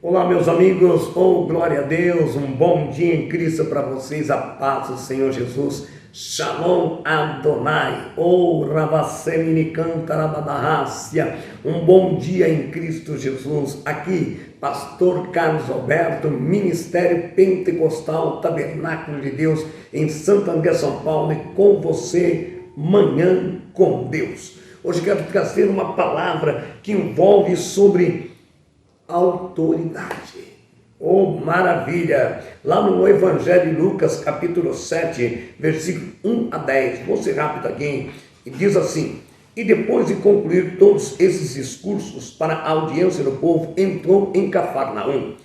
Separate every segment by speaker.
Speaker 1: Olá, meus amigos, glória a Deus, um bom dia em Cristo para vocês, a paz do Senhor Jesus, Shalom Adonai, Ravassemini Cantarabadahácia, um bom dia em Cristo Jesus, aqui, Pastor Carlos Alberto, Ministério Pentecostal, Tabernáculo de Deus, em Santo André, São Paulo, e com você, Manhã com Deus. Hoje quero trazer uma palavra que envolve sobre autoridade. Maravilha! Lá no Evangelho de Lucas, capítulo 7, versículo 1 a 10, vou ser rápido aqui, e diz assim: e depois de concluir todos esses discursos para a audiência do povo, entrou em Cafarnaum.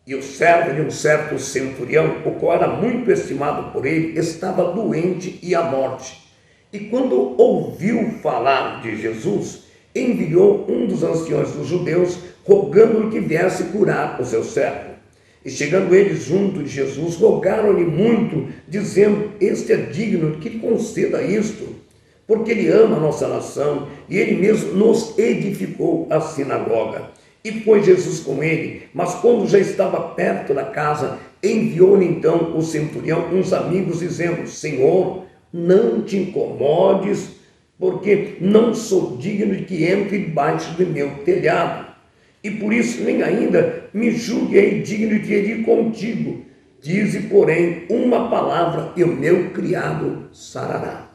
Speaker 1: E o servo de um certo centurião, o qual era muito estimado por ele, estava doente e à morte. E quando ouviu falar de Jesus, enviou um dos anciões dos judeus, rogando-lhe que viesse curar o seu servo. E chegando eles junto de Jesus, rogaram-lhe muito, dizendo: este é digno que lhe conceda isto, porque ele ama a nossa nação, e ele mesmo nos edificou a sinagoga. E foi Jesus com ele, mas quando já estava perto da casa, enviou-lhe então o centurião uns amigos, dizendo: Senhor, não te incomodes, porque não sou digno de que entre debaixo do meu telhado. E por isso nem ainda me julguei digno de ir contigo. Dize, porém, uma palavra, e o meu criado sarará.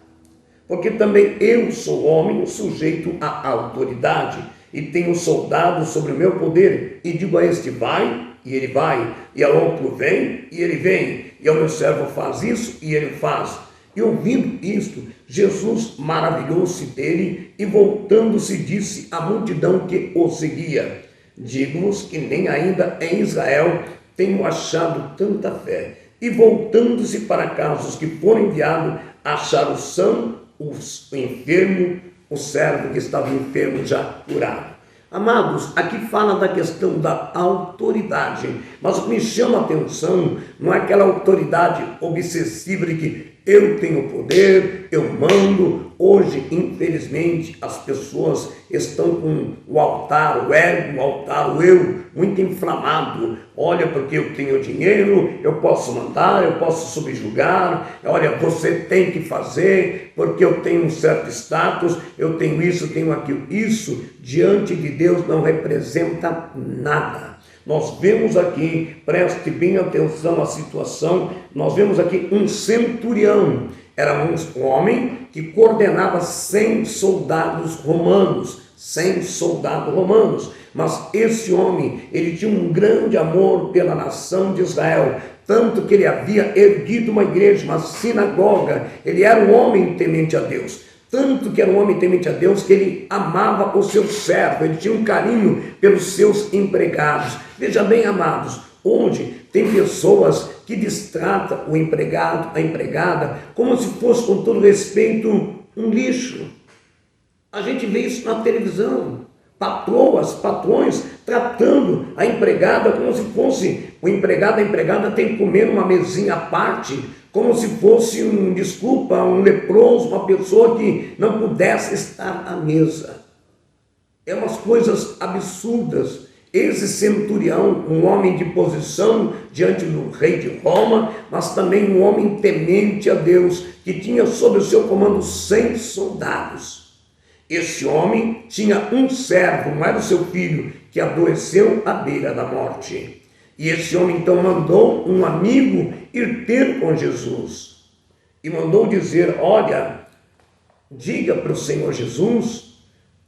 Speaker 1: Porque também eu sou homem sujeito à autoridade, e tenho soldados sobre o meu poder, e digo a este: vai, e ele vai, e ao outro: vem, e ele vem, e ao meu servo: faz isso, e ele faz. E ouvindo isto, Jesus maravilhou-se dele, e voltando-se disse à multidão que o seguia: digo-vos que nem ainda em Israel tenho achado tanta fé. E voltando-se para casa, os que foram enviados acharam são o enfermo, o servo que estava enfermo já curado. Amados, aqui fala da questão da autoridade, mas o que me chama a atenção não é aquela autoridade obsessiva de que eu tenho poder, eu mando. Hoje, infelizmente, as pessoas estão com o altar, o ego, o altar, o eu, muito inflamado. Olha, porque eu tenho dinheiro, eu posso mandar, eu posso subjugar. Olha, você tem que fazer, porque eu tenho um certo status, eu tenho isso, eu tenho aquilo. Isso, diante de Deus, não representa nada. Nós vemos aqui, preste bem atenção à situação, nós vemos aqui um centurião, era um homem que coordenava 100 soldados romanos, 100 soldados romanos, mas esse homem, ele tinha um grande amor pela nação de Israel, tanto que ele havia erguido uma igreja, uma sinagoga, ele era um homem temente a Deus. Tanto que era um homem temente a Deus que ele amava o seu servo, ele tinha um carinho pelos seus empregados. Veja bem, amados, hoje tem pessoas que distratam o empregado, a empregada, como se fosse, com todo respeito, um lixo. A gente vê isso na televisão, patroas, patrões tratando a empregada como se fosse o empregado, a empregada tem que comer numa mesinha à parte, como se fosse um leproso, uma pessoa que não pudesse estar à mesa. É umas coisas absurdas. Esse centurião, um homem de posição diante do rei de Roma, mas também um homem temente a Deus, que tinha sob o seu comando 100 soldados. Esse homem tinha um servo, não era o seu filho, que adoeceu à beira da morte. E esse homem então mandou um amigo ir ter com Jesus. E mandou dizer: olha, diga para o Senhor Jesus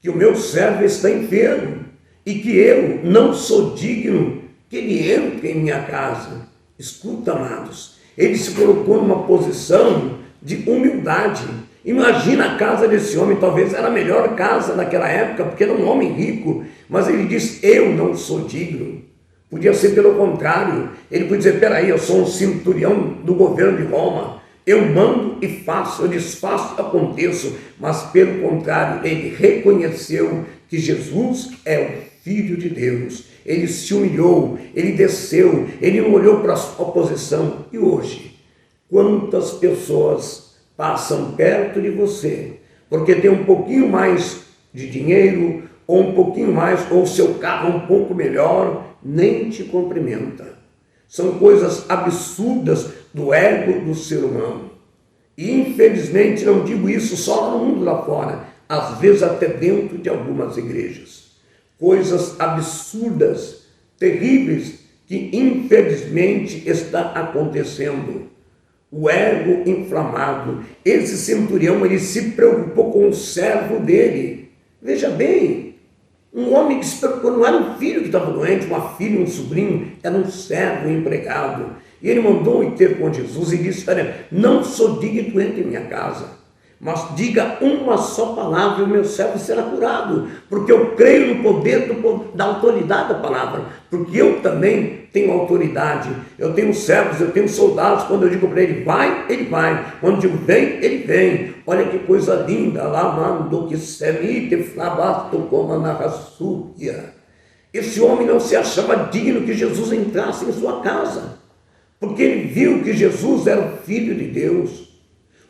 Speaker 1: que o meu servo está enfermo e que eu não sou digno que ele entre em minha casa. Escuta, amados, ele se colocou numa posição de humildade. Imagina a casa desse homem, talvez era a melhor casa daquela época, porque era um homem rico, mas ele diz: eu não sou digno. Podia ser pelo contrário, ele podia dizer: peraí, eu sou um centurião do governo de Roma, eu mando e faço, eu desfaço, aconteço. Mas pelo contrário, ele reconheceu que Jesus é o Filho de Deus, ele se humilhou, ele desceu, ele não olhou para a oposição. E hoje, quantas pessoas passam perto de você, porque tem um pouquinho mais de dinheiro, ou um pouquinho mais, ou seu carro um pouco melhor, nem te cumprimenta. São coisas absurdas do ego do ser humano. E infelizmente não digo isso só no mundo lá fora, às vezes até dentro de algumas igrejas. Coisas absurdas, terríveis, que infelizmente está acontecendo. O ego inflamado. Esse centurião, ele se preocupou com o servo dele. Veja bem, um homem que se preocupou, não era um filho que estava doente, uma filha, um sobrinho, era um servo, um empregado. E ele mandou ir ter com Jesus e disse: olha, não sou digno de tu entre em minha casa, mas diga uma só palavra e o meu servo será curado, porque eu creio no poder da autoridade da palavra, porque eu também tenho autoridade, eu tenho servos, eu tenho soldados. Quando eu digo para ele vai, ele vai, quando eu digo vem, ele vem. Olha que coisa linda, lá mando que semite flabato como na raçúria. Esse homem não se achava digno que Jesus entrasse em sua casa, porque ele viu que Jesus era o Filho de Deus,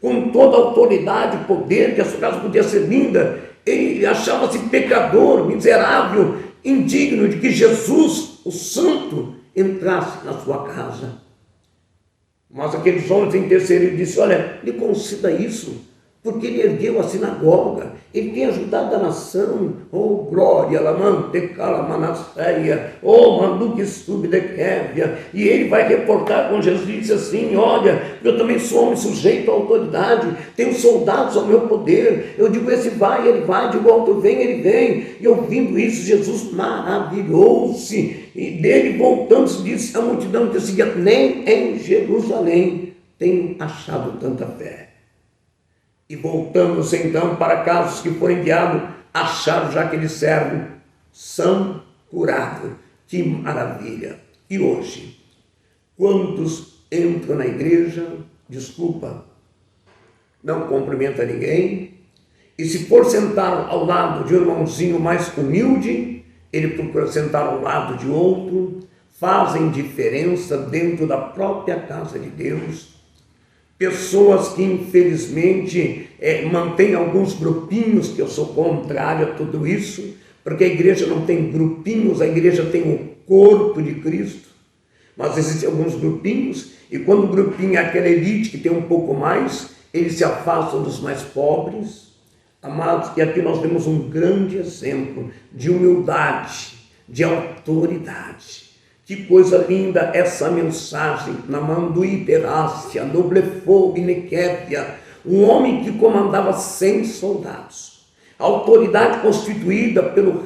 Speaker 1: com toda a autoridade e poder, que a sua casa podia ser linda. Ele achava-se pecador, miserável, indigno de que Jesus, o Santo, entrasse na sua casa. Mas aqueles homens intercederam e disse: olha, lhe conceda isso, porque ele ergueu a sinagoga, ele tem ajudado a nação. Oh, glória, lamante, calamanasseia, oh, manduque subdequévia. E ele vai reportar com Jesus e disse assim: olha, eu também sou homem sujeito à autoridade, tenho soldados ao meu poder. Eu digo, esse vai, ele vai, digo, outro vem, ele vem. E ouvindo isso, Jesus maravilhou-se, e dele voltando-se disse à multidão que seguia: nem em Jerusalém tenho achado tanta fé. E voltamos então para casos que foram enviados, acharam já aquele servo são curado. Que maravilha! E hoje, quantos entram na igreja, desculpa, não cumprimenta ninguém, e se for sentar ao lado de um irmãozinho mais humilde, ele procura sentar ao lado de outro, fazem diferença dentro da própria casa de Deus. Pessoas que infelizmente mantêm alguns grupinhos, que eu sou contrário a tudo isso, porque a igreja não tem grupinhos, a igreja tem o corpo de Cristo. Mas existem alguns grupinhos, e quando o grupinho é aquela elite que tem um pouco mais, eles se afastam dos mais pobres. Amados, e aqui nós temos um grande exemplo de humildade, de autoridade. Que coisa linda essa mensagem, na Manduiterácia, Noblefou, Inequépia, um homem que comandava 100 soldados, a autoridade constituída pelo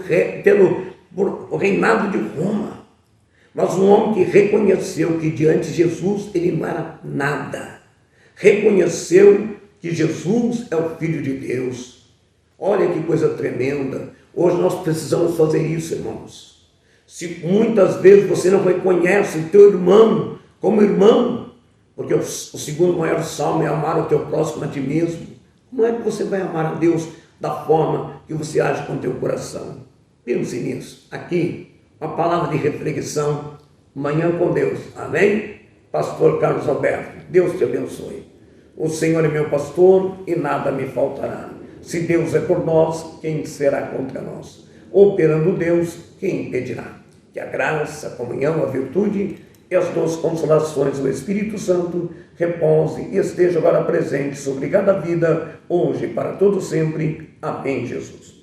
Speaker 1: reinado de Roma, mas um homem que reconheceu que diante de Jesus ele não era nada, reconheceu que Jesus é o Filho de Deus. Olha que coisa tremenda, hoje nós precisamos fazer isso, irmãos. Se muitas vezes você não reconhece o teu irmão como irmão, porque o segundo maior salmo é amar o teu próximo a ti mesmo, como é que você vai amar a Deus da forma que você age com o teu coração? Pense nisso. Aqui, uma palavra de reflexão, manhã com Deus. Amém? Pastor Carlos Alberto, Deus te abençoe. O Senhor é meu pastor e nada me faltará. Se Deus é por nós, quem será contra nós? Operando Deus, quem impedirá? Que a graça, a comunhão, a virtude e as duas consolações do Espírito Santo repouse e esteja agora presente sobre cada vida, hoje e para todo sempre. Amém, Jesus.